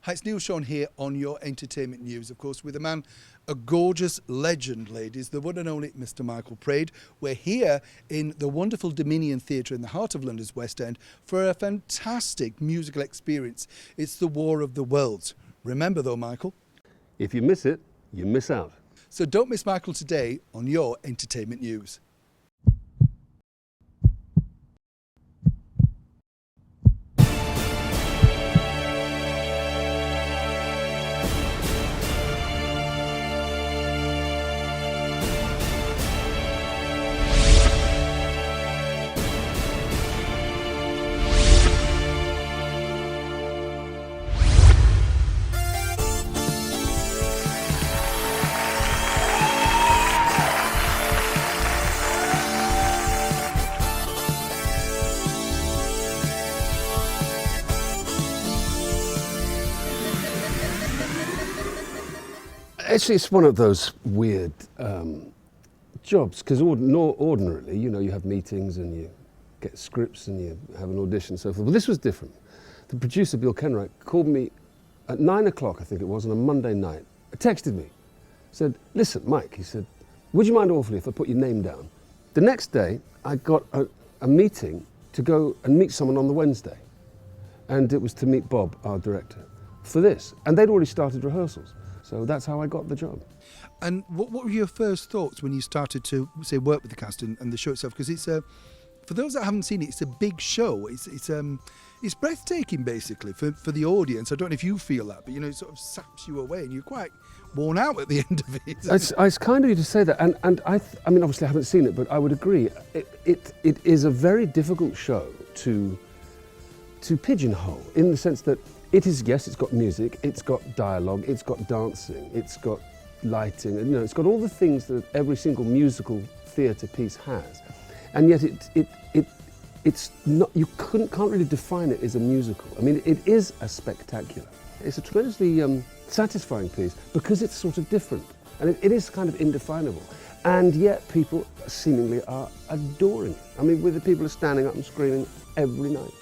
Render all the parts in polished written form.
Hi, it's Neil Sean here on your entertainment news, of course, with a man, a gorgeous legend, ladies, the one and only Mr. Michael Praed. We're here in the wonderful Dominion Theatre in the heart of London's West End for a fantastic musical experience. It's the War of the Worlds. Remember though, Michael? If you miss it, you miss out. So don't miss Michael today on your entertainment news. Actually, it's one of those weird jobs, because ordinarily, you know, you have meetings and you get scripts and you have an audition and so forth. But this was different. The producer, Bill Kenwright, called me at 9 o'clock, I think it was, on a Monday night, texted me, said, "Listen, Mike," he said, "would you mind awfully if I put your name down?" The next day, I got a meeting to go and meet someone on the Wednesday. And it was to meet Bob, our director, for this. And they'd already started rehearsals. So that's how I got the job. And what were your first thoughts when you started to, say, work with the cast and the show itself? Because it's for those that haven't seen it, it's a big show. It's breathtaking, basically, for the audience. I don't know if you feel that, but, you know, it sort of saps you away and you're quite worn out at the end of it. It's kind of you to say that, and I mean, obviously I haven't seen it, but I would agree. It is a very difficult show to pigeonhole, in the sense that it is, yes, it's got music, it's got dialogue, it's got dancing, it's got lighting, and, you know, it's got all the things that every single musical theatre piece has. And yet it's not, you can't really define it as a musical. I mean, it is a spectacular. It's a tremendously satisfying piece because it's sort of different, and it is kind of indefinable. And yet people seemingly are adoring it. I mean, the people are standing up and screaming every night.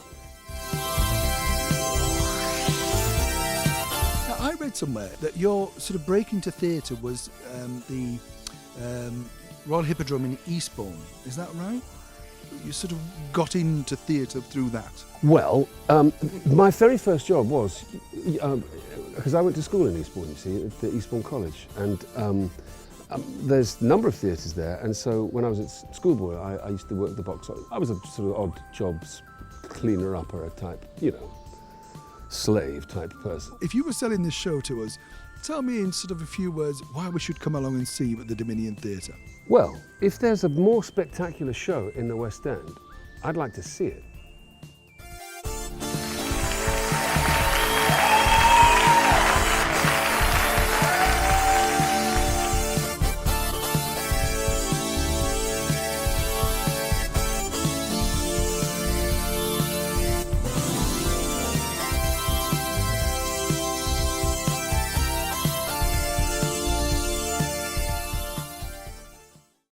I read somewhere that your sort of break into theatre was the Royal Hippodrome in Eastbourne. Is that right? You sort of got into theatre through that? Well, my very first job was, because I went to school in Eastbourne, you see, at the Eastbourne College, and there's a number of theatres there, and so when I was at schoolboy, I used to work at the box office. I was a sort of odd jobs cleaner-upper type, you know, slave type person. If you were selling this show to us, tell me in sort of a few words why we should come along and see you at the Dominion Theatre. Well, if there's a more spectacular show in the West End, I'd like to see it.